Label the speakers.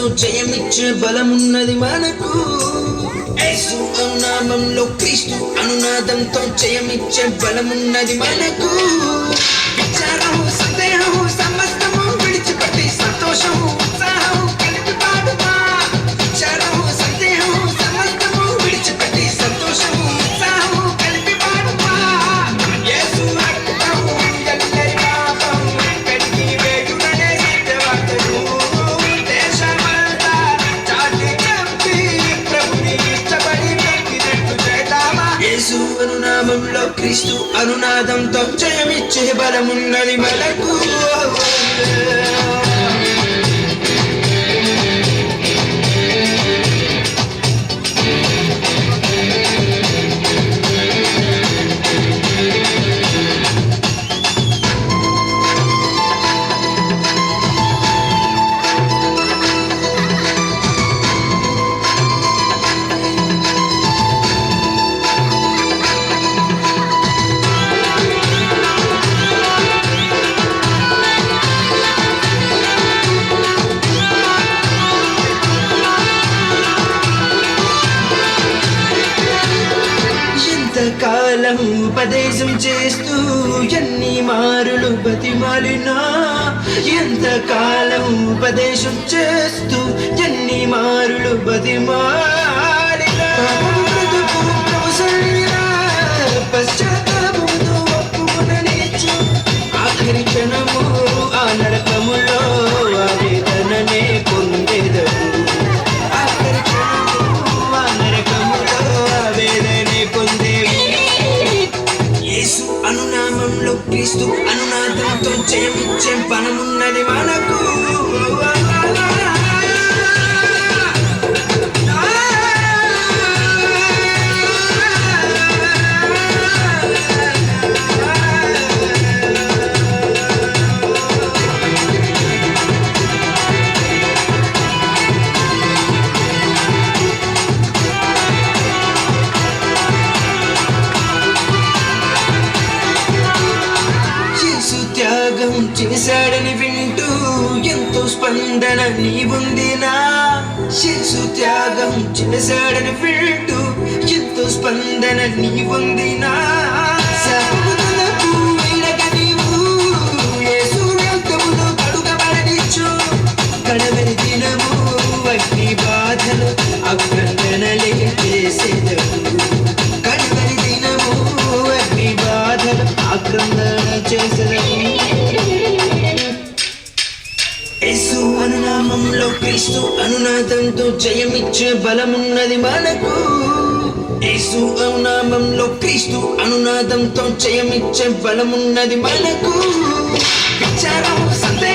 Speaker 1: జయమిచ్చే బలమున్నది మనకు. యేసు నామంలో క్రీస్తు అనునాదంతో జయమిచ్చే బలమున్నది మనకు. విచారం సందేహం సమస్తము విడిచిపెట్టి సంతోషము ఉత్సాహం కలిపి పాడుమా. విచారం సందేహం సమస్తము విడిచిపెట్టి సంతోషము ఉత్సాహము కలిపి పాడుమా. యేసు రక్తము ఎందరి పాపం కడిగి వేయుడనే సత్యవార్తను దేశమంతా చాటి చెప్పి ప్రభుని ఇష్టపడి బ్రతికినట్టు చేద్దామా. యేసు అనునామంలో క్రీస్తు అనునాదంతో జయమిచ్చే బలమున్నది మనకు. కాలం ఉపదేశం చేస్తూ ఎన్ని మారులు బతిమాలినా, ఎంతకాలం ఉపదేశం చేస్తూ ఎన్ని మారులు బతిమాలినా, పశ్చాత్తాపంతో ఒప్పుకొననిచ్చు ఆఖరి క్షణము ఆ నరకములో ఆవేదననే పొందేదవు. ఆఖరి క్షణము ఆ నరకములో ఆవేదనే పొందేవు. యేసు అనునామంలో క్రీస్తు అనునాదంతో జయమిచ్చే బలమున్నది మనకు. చేశాడని వింటూ ఎంతో స్పందన నీవుందినా. యేసు త్యాగం చేశాడని వింటూ ఎంతో స్పందన నీవుందినా. శాపములకు వీడక నీవు యేసు రక్తములో కడుగబడనిచ్చు. కడవరి దినము అగ్ని బాధలు అగ్రంథనలే చేసేదవు. కడవరి దినము అగ్ని బాధలు అగ్రంథన చేసేదవు. యేసు అనునామంలో క్రీస్తు అనునాదంతో జయమిచ్చే బలమున్నది మనకు. యేసు అనునామంలో క్రీస్తు అనునాదంతో జయమిచ్చే బలమున్నది మనకు. విచారం సందేహం